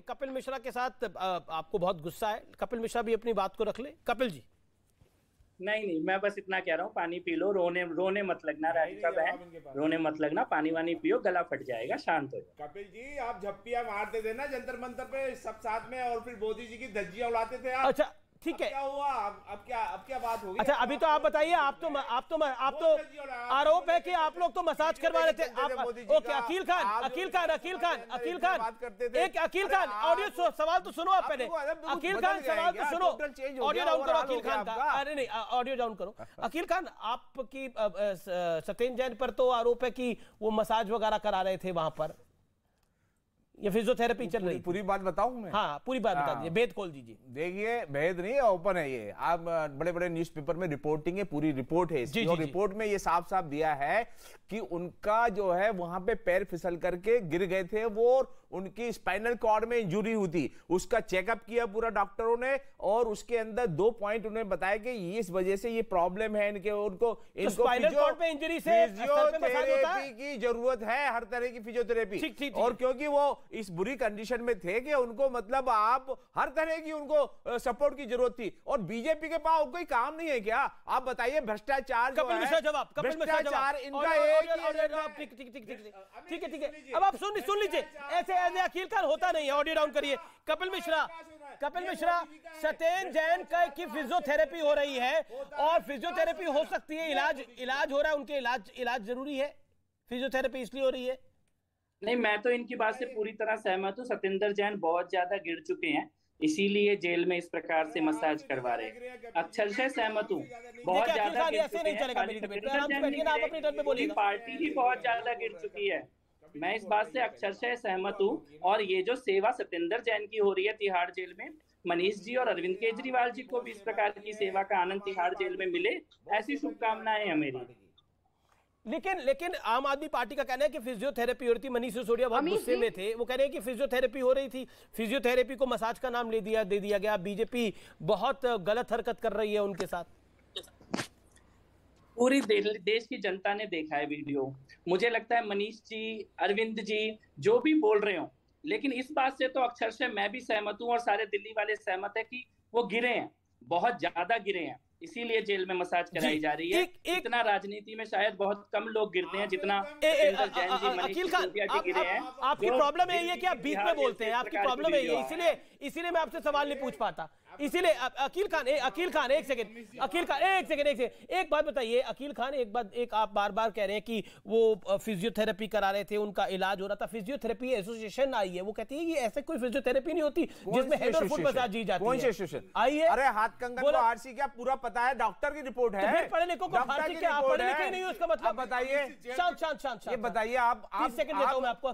कि कपिल मिश्रा के साथ आपको बहुत गुस्सा है, कपिल मिश्रा भी अपनी बात को रख ले। कपिल जी। नहीं, मैं बस इतना कह रहा हूँ, पानी पी लो, रोने रोने मत लगना राधिका बहन, रोने मत लगना, पानी वानी पियो, गला फट जाएगा, शांत हो जाओ। कपिल जी, आप झप्पियां मारते थे ना जंतर मंतर पे सब साथ में, और फिर मोदी जी की धज्जियां उड़ाते थे आप। अच्छा ठीक है, क्या हुआ अब क्या बात होगी? अच्छा अभी तो आप बताइए, आप तो आरोप है कि आप लोग तो मसाज करवा रहे थे आप। ओके, अकील खान ऑडियो सवाल तो सुनो आप पहले। अकील खान सवाल तो सुनो, ऑडियो डाउन करो अकील खान का। अरे नहीं, ऑडियो डाउन करो। अकील खान, आपकी सत्येंद्र जैन पर तो आरोप है कि वो मसाज वगैरह करा रहे थे वहां पर, ये फिजियोथेरेपी चल रही। पूरी बात बताऊं मैं? हाँ पूरी बात बता दीजिए, भेद खोल दीजिए। देखिए, भेद नहीं है, ओपन है ये। आप बड़े बड़े न्यूज़पेपर में रिपोर्टिंग है, पूरी रिपोर्ट है इसकी, और रिपोर्ट में ये साफ साफ दिया है कि उनका जो है वहां पे पैर फिसल करके गिर गए थे वो, उनकी स्पाइनल कॉर्ड में इंजरी हुई थी, उसका चेकअप किया पूरा डॉक्टरों ने, और उसके अंदर 2 पॉइंट उन्हें बताया कि इस वजह से ये प्रॉब्लम है इनके, उनको स्पाइनल कॉर्ड पे इंजरी से फिजियोथेरेपी की जरूरत है, हर तरह की फिजियोथेरेपी। और क्योंकि वो इस बुरी कंडीशन में थे कि उनको मतलब आप हर तरह की उनको सपोर्ट की जरूरत थी, और बीजेपी के पास कोई काम नहीं है क्या? आप बताइए, भ्रष्टाचार कपिल मिश्रा जवाब, भ्रष्टाचार इनका ठीक है, अब आप सुन लीजिए, ऐसे अकील खान होता नहीं है। ऑडियो डाउन करिए। कपिल मिश्रा, सत्येंद्र जैन का की फिजियोथेरेपी हो रही है, और फिजियोथेरेपी हो सकती है, इलाज हो रहा है, उनके इलाज जरूरी है, फिजियोथेरेपी इसलिए हो रही है। नहीं, मैं तो इनकी बात से पूरी तरह सहमत हूँ। सत्येंद्र जैन बहुत ज्यादा गिर चुके हैं, इसीलिए जेल में इस प्रकार से मसाज करवा रहे हैं। अक्षरशः सहमत हूँ, बहुत ज्यादा गिर चुके हैं, पूरी पार्टी ही बहुत ज्यादा गिर चुकी है। मैं इस बात से अक्षरशः सहमत हूँ। और ये जो सेवा सत्येंद्र जैन की हो रही है तिहाड़ जेल में, मनीष जी और अरविंद केजरीवाल जी को भी इस प्रकार की सेवा का आनंद तिहाड़ जेल में मिले, ऐसी शुभकामनाएं हैं मेरी। लेकिन आम आदमी पार्टी का कहना है कि फिजियोथेरेपी हो रही थी। मनीष सिसोदिया बहुत गुस्से में थे, वो कह रहे हैं कि फिजियोथेरेपी हो रही थी, फिजियोथेरेपी को मसाज का नाम दे दिया गया। बीजेपी बहुत गलत हरकत कर रही है उनके साथ। पूरी देश की जनता ने देखा है वीडियो। मुझे लगता है मनीष जी, अरविंद जी जो भी बोल रहे हो, लेकिन इस बात से तो अक्षरशः मैं भी सहमत हूँ, और सारे दिल्ली वाले सहमत है कि वो गिरे हैं, बहुत ज्यादा गिरे हैं, इसीलिए जेल में मसाज कराई जा रही है। इतना राजनीति में शायद बहुत कम लोग गिरते हैं जितना अकील खान, गिरे हैं। आपकी प्रॉब्लम है ये कि आप बीच में बोलते हैं, आपकी प्रॉब्लम है ये, इसीलिए मैं आपसे सवाल नहीं पूछ पाता। इसीलिए अकील खान एक सेकंड, एक बात बताइए अकील खान, एक आप बार बार कह रहे हैं कि वो फिजियोथेरेपी करा रहे थे, उनका इलाज हो रहा था। फिजियोथेरेपी एसोसिएशन आई है, वो कहती है कि ऐसे कोई फिजियोथेरेपी नहीं होती जिसमें हेड और फुट मसाज दी जाती है। कौन सी एसोसिएशन आई है? अरे हाथ कंगन को आरसी क्या पूरा पता है, डॉक्टर की रिपोर्ट है। फिर पढ़े लिखो को फारसी क्या, आप पढ़े लिखे नहीं हो उसका मतलब? बताइए, शांत ये बताइए आप 30 सेकंड देता हूं मैं आपको।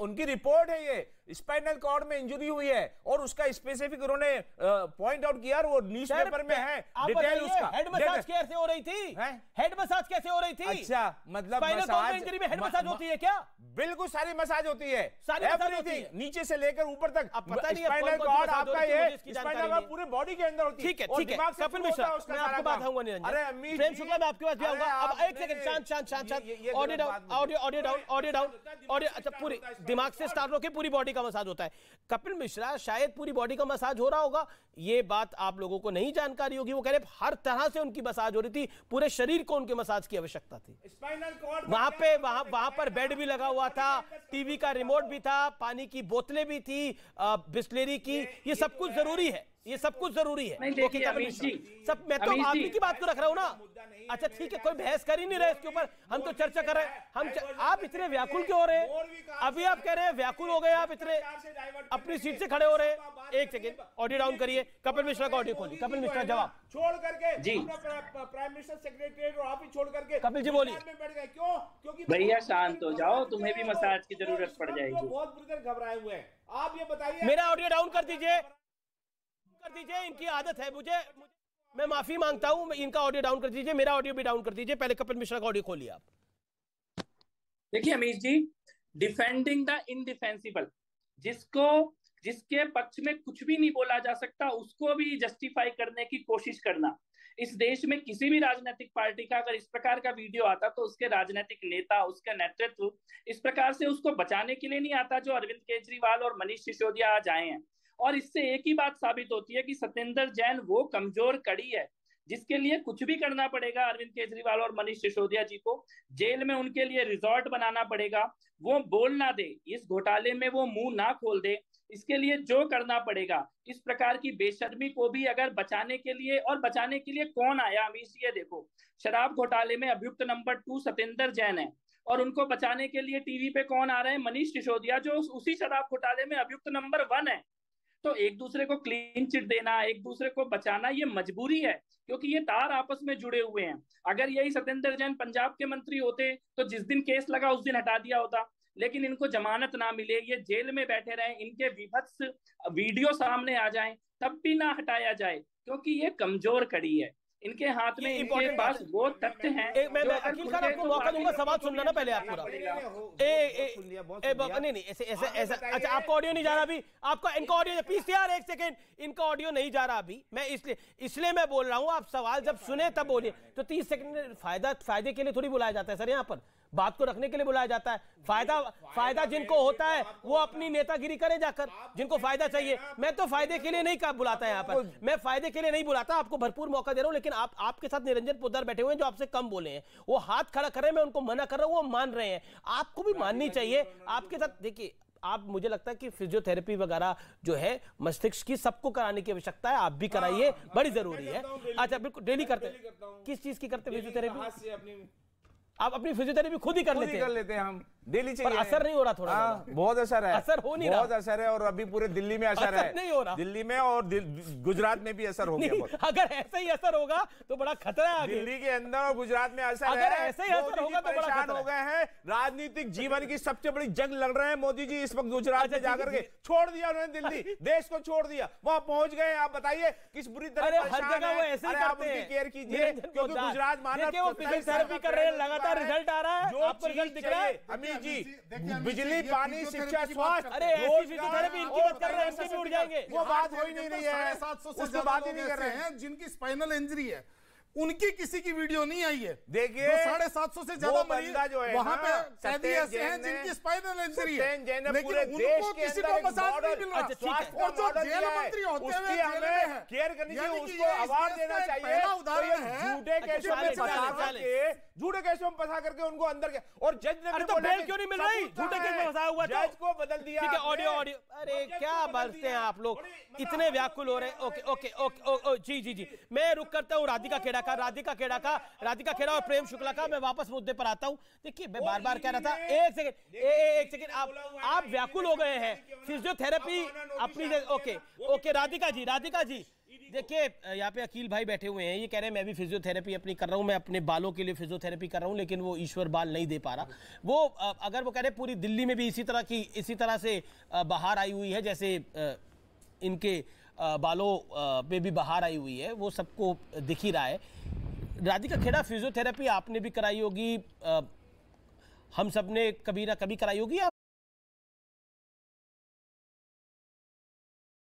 उनकी रिपोर्ट है, ये स्पाइनल कॉर्ड में इंजरी हुई है, और उसका स्पेसिफिक उन्होंने पॉइंट आउट किया, वो न्यूज़पेपर में है डिटेल उसका। हेड मसाज कैसे हो रही थी? हेड मसाज कैसे हो रही थी? अच्छा, मतलब मसाज इंजरी में हेड मसाज होती है क्या? बिल्कुल सारी मसाज होती है, एवरीथिंग, नीचे से लेकर ऊपर तक। पता नहीं स्पाइनल कॉर्ड आपका ये स्पाइनल कॉर्ड पूरे बॉडी के अंदर होती है। ठीक है कपिल मिश्रा, मैं आपको बात आऊंगा निरंजन। अरे प्रेम शुक्ला, मैं आपके पास भी आऊंगा। अब एक सेकंड, शांत, ऑडियो डाउन। अच्छा, पूरी दिमाग से स्टार्ट होकर पूरी बॉडी का मसाज होता है। कपिल मिश्रा, शायद पूरी बॉडी का मसाज हो रहा होगा, ये बात आप लोगों को नहीं जानकारी होगी। वो कह रहे हर तरह से उनकी मसाज हो रही थी, पूरे शरीर को उनके मसाज की आवश्यकता थी। वहां पर बेड भी लगा हुआ था, टीवी का रिमोट भी था, पानी की बोतलें भी थी, बिस्लेरी की, ये सब कुछ जरूरी है, ये सब कुछ जरूरी है। नहीं देखिए अमित जी, सब मैं तो आप ही की बात को रख रहा हूं ना। अच्छा ठीक है, कोई बहस कर ही नहीं रहे इसके ऊपर, हम तो चर्चा कर रहे हैं। आप इतने व्याकुल क्यों हो रहे हैं? अभी आप कह रहे हैं व्याकुल हो गए, आप इतने अपनी सीट से खड़े हो रहे हैं। एक सेकंड, ऑडियो डाउन करिए। कपिल मिश्रा का ऑडियो खोलिए। कपिल मिश्रा जवाब छोड़ करके जी, प्राइम मिनिस्टर सेक्रेटरीट और आप ही छोड़ करके कपिल जी बोलिए। क्यों? क्योंकि भैया शांत हो जाओ, तुम्हें भी मसाज की जरूरत पड़ जाएगी। बहुत बुरी तरह घबराए हुए हैं, आप ये बताइए। मेरा ऑडियो डाउन कर दीजिए, इनकी आदत है। मैं माफी मांगता हूं, इनका ऑडियो डाउन कर दीजिए, मेरा ऑडियो भी डाउन कर दीजिए। पहले कपिल मिश्रा का ऑडियो खोलिए आप। देखिए अमीश जी, डिफेंडिंग द इनडिफेंसिबल, जिसके पक्ष में कुछ भी नहीं बोला जा सकता, उसको भी जस्टिफाई करने की कोशिश करना, इस देश में किसी भी राजनीतिक पार्टी का अगर इस प्रकार का वीडियो आता तो उसके राजनीतिक नेता, उसका नेतृत्व इस प्रकार से उसको बचाने के लिए नहीं आता जो अरविंद केजरीवाल और मनीष सिसोदिया आज आए हैं। और इससे एक ही बात साबित होती है कि सत्येंद्र जैन वो कमजोर कड़ी है जिसके लिए कुछ भी करना पड़ेगा अरविंद केजरीवाल और मनीष सिसोदिया जी को। जेल में उनके लिए रिजॉर्ट बनाना पड़ेगा, वो बोल ना दे, इस घोटाले में वो मुंह ना खोल दे, इसके लिए जो करना पड़ेगा। इस प्रकार की बेशर्मी को भी अगर बचाने के लिए, और बचाने के लिए कौन आया अमीश, ये देखो शराब घोटाले में अभियुक्त नंबर 2 सत्येंद्र जैन है, और उनको बचाने के लिए टीवी पे कौन आ रहे हैं, मनीष सिसोदिया जो उसी शराब घोटाले में अभियुक्त नंबर 1 है। तो एक दूसरे को क्लीन चिट देना, एक दूसरे को बचाना, ये मजबूरी है क्योंकि ये तार आपस में जुड़े हुए हैं। अगर यही सत्येंद्र जैन पंजाब के मंत्री होते तो जिस दिन केस लगा उस दिन हटा दिया होता, लेकिन इनको जमानत ना मिले, ये जेल में बैठे रहे, इनके विभत्स वीडियो सामने आ जाएं तब भी ना हटाया जाए क्योंकि ये कमजोर कड़ी है। इनके हाथ में, इनके पास वो तथ्य हैं। मैं अकील खान आपको मौका दूंगा सवाल सुनना ना पहले आप पूरा। नहीं ऐसे अच्छा आपका ऑडियो नहीं जा रहा अभी, आपका इनका ऑडियो प्लीज यार एक सेकंड, इनका ऑडियो नहीं जा रहा अभी, मैं इसलिए मैं बोल रहा हूं आप सवाल जब सुने तब बोलिए। तो 30 सेकंड फायदे के लिए थोड़ी बुलाया जाता है सर, यहाँ पर बात को रखने के लिए बुलाया जाता है। फायदा जिनको होता है वो अपनी नेतागिरी करे जाकर, जिनको फायदा चाहिए। मैं तो फायदे के लिए नहीं बुलाता यहाँ पर, मैं फायदे के लिए नहीं बुलाता, आपको भरपूर मौका दे रहा हूं। लेकिन आपके साथ निरंजन पोद्दार बैठे हुए हैं जो आपसे कम बोले हैं, वो हाथ खड़ा कर रहे हैं, मैं उनको मना कर रहा हूं, वो मान रहे हैं, आपको भी माननी चाहिए। आपके साथ देखिए, आप, मुझे लगता है कि फिजियोथेरेपी वगैरह जो है मस्तिष्क की सबको कराने की आवश्यकता है, आप भी कराइए, बड़ी जरूरी है। अच्छा बिल्कुल, डेली करते हैं। किस चीज की करते हैं फिजियोथेरेपी? आप अपनी फिजियोथेरेपी खुद ही कर लेते हैं। हम डेली चाहिए, पर असर नहीं हो रहा थोड़ा? बहुत असर है, असर हो नहीं रहा, बहुत असर है। और अभी पूरे दिल्ली में असर है, नहीं हो रहा दिल्ली में, और गुजरात में भी असर हो गया। अगर ऐसा ही असर होगा तो बड़ा खतरा है। दिल्ली के अंदर और गुजरात में असर है, अगर ऐसे ही असर होगा तो बड़ा खतरा हो गए हैं। राजनीतिक जीवन की सबसे बड़ी जंग लड़ रहे हैं मोदी जी इस वक्त गुजरात में जाकर के। छोड़ दिया उन्होंने दिल्ली, देश को छोड़ दिया, वहां पहुंच गए। आप बताइए किस बुरी तरह हर जगह वो ऐसे ही करते हैं। केयर कीजिए क्योंकि गुजरात माना वो फिजियोथेरेपी कर रहे हैं, लगातार रिजल्ट आ रहा है, आपको रिजल्ट दिख रहा है। अमित जी, बिजली, पानी, शिक्षा, स्वास्थ्य, अरे ऐसी फिजियोथेरेपी इनकी बात कर रहे हैं, इनकी भी उड़ जाएंगे। वो बात हो ही नहीं रही है, 750 से बात ही नहीं कर रहे हैं। जिनकी स्पाइनल इंजरी है उनकी किसी की वीडियो नहीं आई है। देखिए 750 से ज्यादा मरीज जो है वहां पे कैदी ऐसे हैं जिनकी स्पाइनल इंजरी है, लेकिन उनको किसी को मसाज नहीं मिल रहा। और जो जेल मंत्री होते हैं हमें केयर करनी चाहिए, उसको अवार्ड देना चाहिए। उदाहरण है झूठे केसों में फंसा करके उनको अंदर के, और जज ने तो बेल क्यों नहीं मिल रही? झूठे केस में फंसा हुआ जज को बदल दिया। ठीक है, ऑडियो अरे क्या बोलते हैं आप लोग, इतने व्याकुल हो रहे हैं। ओके जी मैं रुक करता हूँ राधिका खेड़ा और प्रेम शुक्ला का। मैं वापस मुद्दे पर आता हूं। देखिए मैं बार कह रहा था, एक सेकंड आप व्याकुल हो गए हैं। फिजियोथेरेपी अपनी ओके राधिका जी देखिए, यहाँ पे अकील भाई बैठे हुए हैं, ये कह रहे हैं मैं भी फिजियोथेरेपी अपनी कर रहा हूँ, मैं अपने बालों के लिए फिजियोथेरेपी कर रहा हूँ, लेकिन वो ईश्वर बाल नहीं दे पा रहा। वो अगर वो कह रहे पूरी दिल्ली में भी इसी तरह से बहार आई हुई है जैसे इनके बालों पे भी बहार आई हुई है, वो सबको दिख ही रहा है। राधिका खेड़ा, फिजियोथेरेपी आपने भी कराई होगी, हम सब ने कभी ना कभी कराई होगी, या